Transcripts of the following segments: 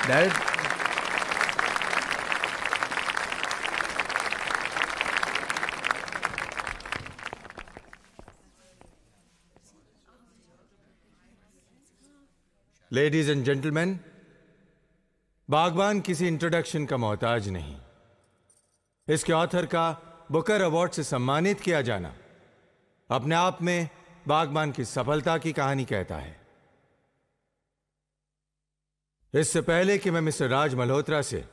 Dad, ladies and gentleman, बागबान किसी introduction का मोहताज नहीं। इसके ऑथर का बुकर अवार्ड से सम्मानित किया जाना अपने आप में बागबान की सफलता की कहानी कहता है। इससे पहले कि मैं मिस्टर राज मल्होत्रा से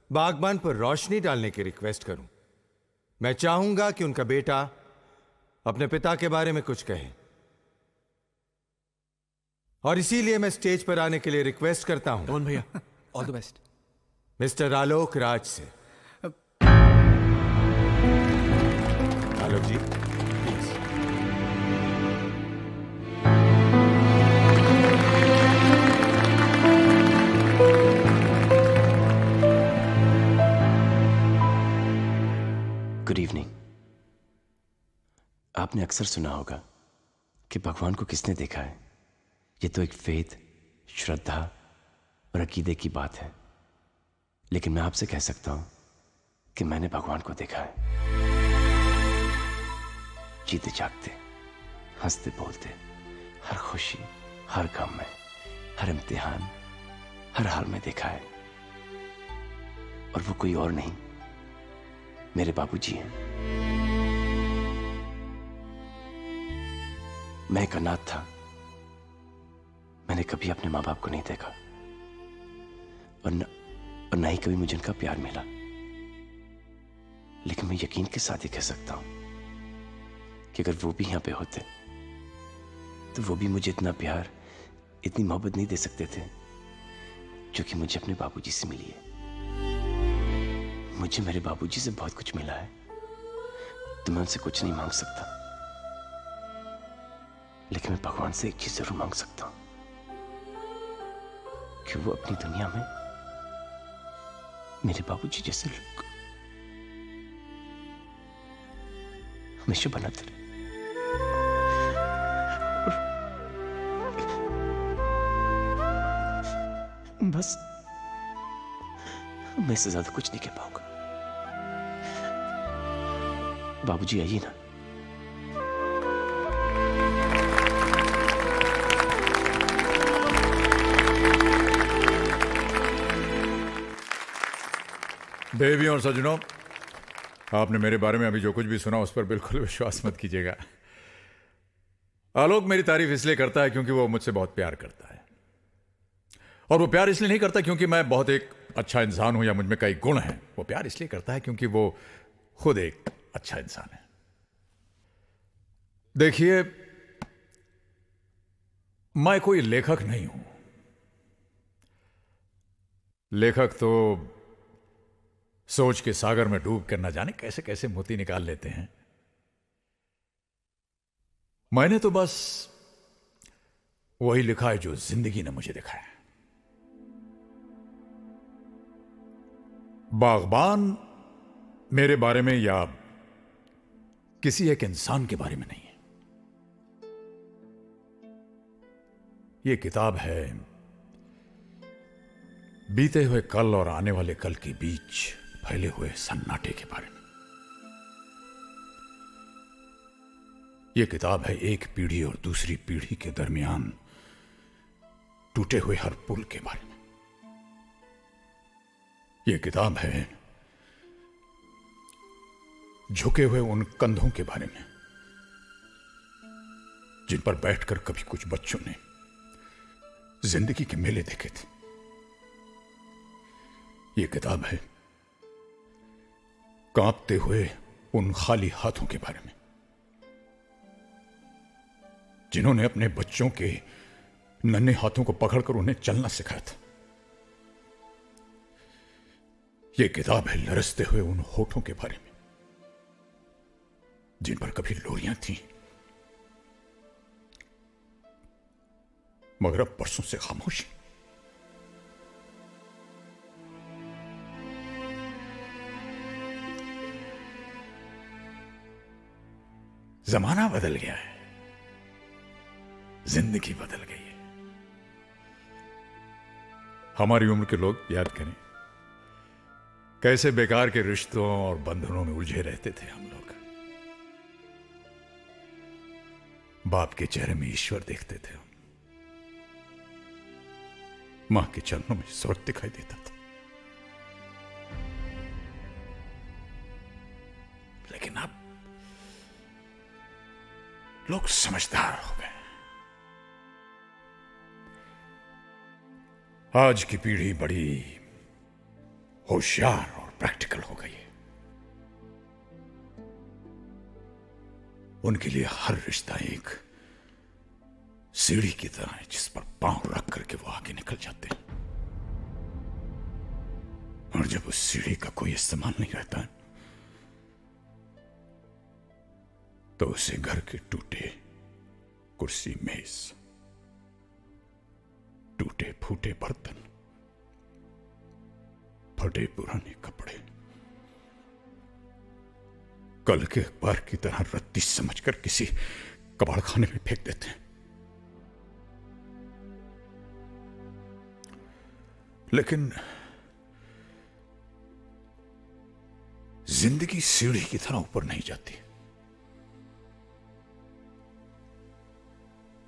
बागबान पर रोशनी डालने की रिक्वेस्ट करूं, मैं चाहूंगा कि उनका बेटा अपने पिता के बारे में कुछ कहे, और इसीलिए मैं स्टेज पर आने के लिए रिक्वेस्ट करता हूं कौन भैया, all the best. Mister Alok Raj से। आलोक जी, प्लीज। Good evening. आपने अक्सर सुना होगा कि भगवान को किसने देखा है। ये तो एक फेथ, श्रद्धा और अकीदे की बात है, लेकिन मैं आपसे कह सकता हूं कि मैंने भगवान को देखा है। जीते जागते, हंसते बोलते, हर खुशी, हर गम में, हर इम्तिहान, हर हाल में देखा है। और वो कोई और नहीं, मेरे बाबूजी हैं। मैं एक अनाथ था। मैंने कभी अपने माँ बाप को नहीं देखा, और न ही कभी मुझे उनका प्यार मिला। लेकिन मैं यकीन के साथ ही कह सकता हूं कि अगर वो भी यहां पे होते तो वो भी मुझे इतना प्यार, इतनी मोहब्बत नहीं दे सकते थे जो कि मुझे अपने बाबूजी से मिली है। मुझे मेरे बाबूजी से बहुत कुछ मिला है, तो मैं उनसे कुछ नहीं मांग सकता, लेकिन मैं भगवान से एक चीज जरूर मांग सकता हूं कि वो अपनी दुनिया में मेरे बाबूजी जैसे लोग हमेशा बनाते रहे। बस मैं इससे ज्यादा कुछ नहीं कह पाऊंगा। बाबूजी आइए ना। देवियों और सज्जनों, आपने मेरे बारे में अभी जो कुछ भी सुना उस पर बिल्कुल विश्वास मत कीजिएगा। आलोक मेरी तारीफ इसलिए करता है क्योंकि वो मुझसे बहुत प्यार करता है, और वो प्यार इसलिए नहीं करता क्योंकि मैं बहुत एक अच्छा इंसान हूं या मुझ में कई गुण हैं। वो प्यार इसलिए करता है क्योंकि वो खुद एक अच्छा इंसान है। देखिए, मैं कोई लेखक नहीं हूं। लेखक तो सोच के सागर में डूब कर न जाने कैसे कैसे मोती निकाल लेते हैं। मैंने तो बस वही लिखा है जो जिंदगी ने मुझे दिखाया। बागबान मेरे बारे में या किसी एक इंसान के बारे में नहीं है। यह किताब है बीते हुए कल और आने वाले कल के बीच फैले हुए सन्नाटे के बारे में। यह किताब है एक पीढ़ी और दूसरी पीढ़ी के दरमियान टूटे हुए हर पुल के बारे में। यह किताब है झुके हुए उन कंधों के बारे में जिन पर बैठकर कभी कुछ बच्चों ने जिंदगी के मेले देखे थे। यह किताब है कांपते हुए उन खाली हाथों के बारे में जिन्होंने अपने बच्चों के नन्हे हाथों को पकड़कर उन्हें चलना सिखाया था। यह किताब है लरसते हुए उन होठों के बारे में जिन पर कभी लोरियां थीं, मगर अब बरसों से खामोशी। जमाना बदल गया है, जिंदगी बदल गई है। हमारी उम्र के लोग याद करें कैसे बेकार के रिश्तों और बंधनों में उलझे रहते थे हम लोग। बाप के चेहरे में ईश्वर देखते थे हम, मां के चरणों में स्वर्ग दिखाई देता था। लेकिन अब लोग समझदार हो गए। आज की पीढ़ी बड़ी होशियार और प्रैक्टिकल हो गई है। उनके लिए हर रिश्ता एक सीढ़ी की तरह है जिस पर पांव रख करके वो आगे निकल जाते हैं। और जब उस सीढ़ी का कोई इस्तेमाल नहीं रहता है तो उसे घर के टूटे कुर्सी मेज, टूटे फूटे बर्तन, फटे पुराने कपड़े, कल के अखबार की तरह रत्ती समझकर किसी कबाड़खाने में फेंक देते हैं। लेकिन जिंदगी सीढ़ी की तरह ऊपर नहीं जाती।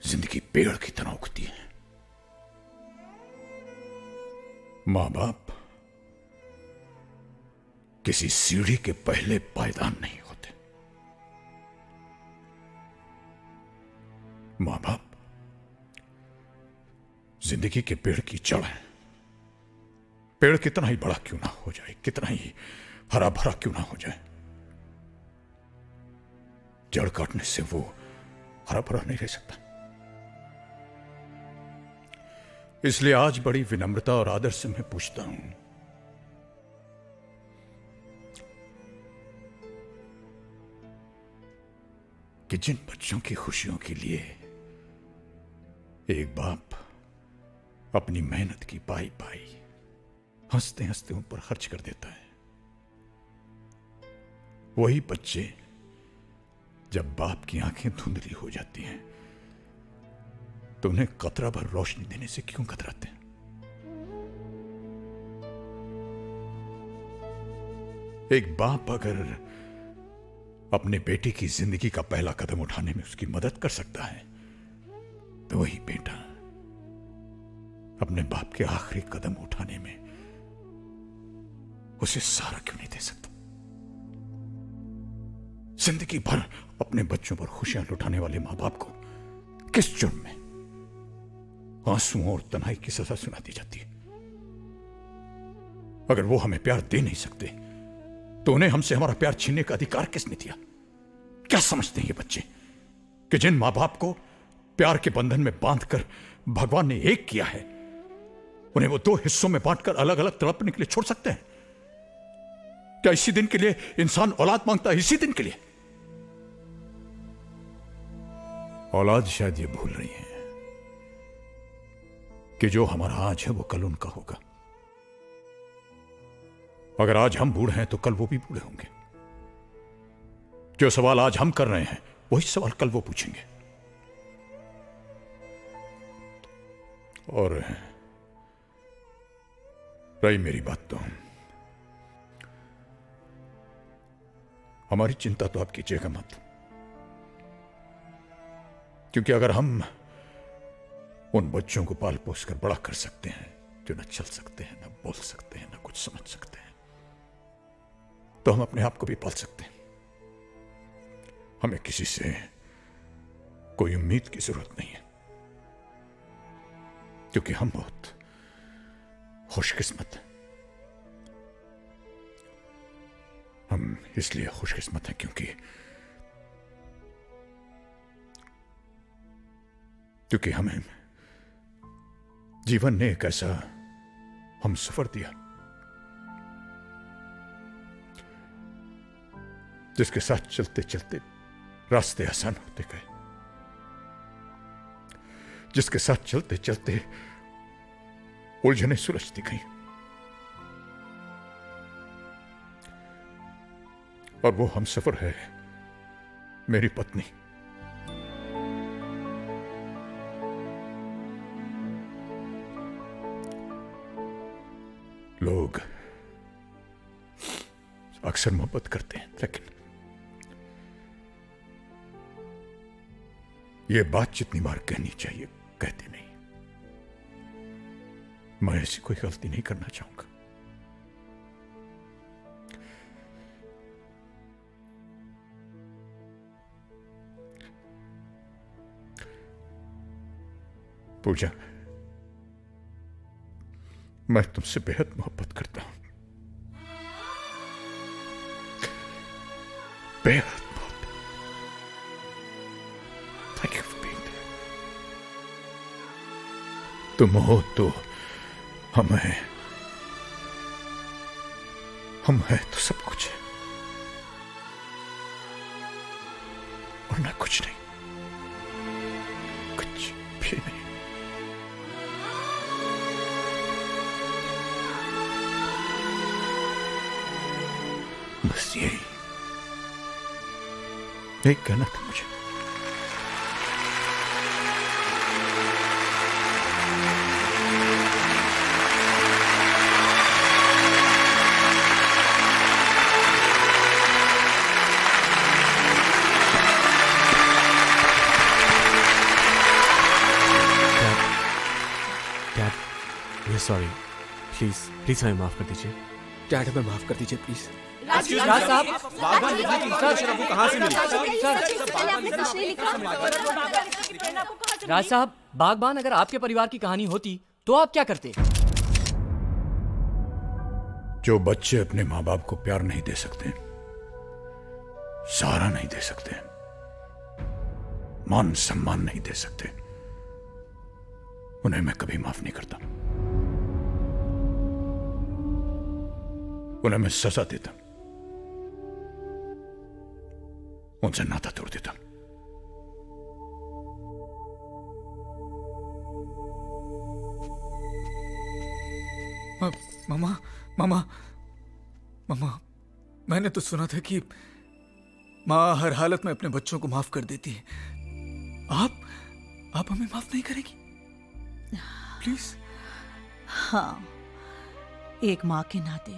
जिंदगी पेड़ की तरह उगती है। मां बाप किसी सीढ़ी के पहले पायदान नहीं होते। मां बाप जिंदगी के पेड़ की जड़ है। पेड़ कितना ही बड़ा क्यों ना हो जाए, कितना ही हरा भरा क्यों ना हो जाए, जड़ काटने से वो हरा भरा नहीं रह सकता। इसलिए आज बड़ी विनम्रता और आदर से मैं पूछता हूं, कि जिन बच्चों की खुशियों के लिए एक बाप अपनी मेहनत की पाई पाई हंसते हंसते उन पर खर्च कर देता है, वही बच्चे जब बाप की आंखें धुंधली हो जाती हैं तो उन्हें कतरा भर रोशनी देने से क्यों कतराते हैं? एक बाप अगर अपने बेटे की जिंदगी का पहला कदम उठाने में उसकी मदद कर सकता है तो वही बेटा अपने बाप के आखिरी कदम उठाने में उसे सारा क्यों नहीं दे सकता? जिंदगी भर अपने बच्चों पर खुशियां लुटाने वाले मां बाप को किस जुर्म में आंसुओं और तन्हाई की सजा सुना दी जाती है? अगर वो हमें प्यार दे नहीं सकते तो उन्हें हमसे हमारा प्यार छीनने का अधिकार किसने दिया? क्या समझते हैं ये बच्चे कि जिन मां बाप को प्यार के बंधन में बांधकर भगवान ने एक किया है, उन्हें वो दो हिस्सों में बांटकर अलग अलग तड़पने के लिए छोड़ सकते हैं? क्या इसी दिन के लिए इंसान औलाद मांगता है? इसी दिन के लिए औलाद शायद ये भूल रही है कि जो हमारा आज है वो कल उनका होगा। अगर आज हम बूढ़े हैं तो कल वो भी बूढ़े होंगे। जो सवाल आज हम कर रहे हैं वही सवाल कल वो पूछेंगे। और रही मेरी बात तो हमारी चिंता तो आप कीजिएगा मत, क्योंकि अगर हम उन बच्चों को पाल पोस कर बड़ा कर सकते हैं जो न चल सकते हैं, न बोल सकते हैं, न कुछ समझ सकते हैं, तो हम अपने आप को भी पाल सकते हैं। हमें किसी से कोई उम्मीद की जरूरत नहीं है, क्योंकि हम बहुत खुशकिस्मत हैं। हम इसलिए खुशकिस्मत हैं क्योंकि हमें जीवन ने एक ऐसा हम सफर दिया जिसके साथ चलते चलते रास्ते आसान होते गए, जिसके साथ चलते चलते उलझने सुलझती गई, और वो हम सफर है मेरी पत्नी। लोग अक्सर मोहब्बत करते हैं, लेकिन यह बात जितनी बार कहनी चाहिए कहते नहीं। मैं ऐसी कोई गलती नहीं करना चाहूंगा। पूजा, मैं तुमसे बेहद मोहब्बत करता हूं, बेहद मोहब्बत। Thank you for being there. तुम हो तो हम हैं तो सब कुछ है, वरना कुछ नहीं, कुछ भी नहीं। बस यही कहना था मुझे। Dad, we are sorry. Please हमें माफ कर दीजिए। डैड, हमें माफ कर दीजिए प्लीज। राज साहब, राज साहब, बागबान अगर आपके परिवार की कहानी होती तो आप क्या करते? जो बच्चे अपने मां बाप को प्यार नहीं दे सकते, सहारा नहीं दे सकते, मान सम्मान नहीं दे सकते, उन्हें मैं कभी माफ नहीं करता। उन्हें मैं सजा देता, उनसे नाता तोड़ देता। मामा, मैंने तो सुना था कि माँ हर हालत में अपने बच्चों को माफ कर देती है। आप हमें माफ नहीं करेगी प्लीज? हाँ, एक माँ के नाते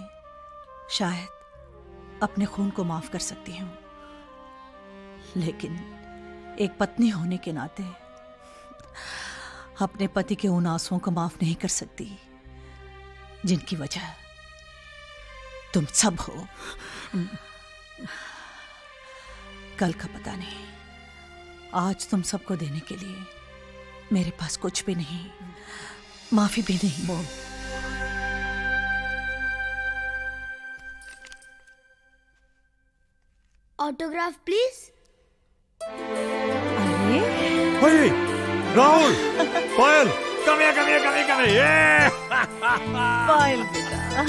शायद अपने खून को माफ कर सकती हूँ, लेकिन एक पत्नी होने के नाते अपने पति के उन आंसुओं को माफ नहीं कर सकती जिनकी वजह तुम सब हो। कल का पता नहीं, आज तुम सबको देने के लिए मेरे पास कुछ भी नहीं, माफी भी नहीं। Autograph please. अरे राहुल, पायल, come here, पायल बेटा,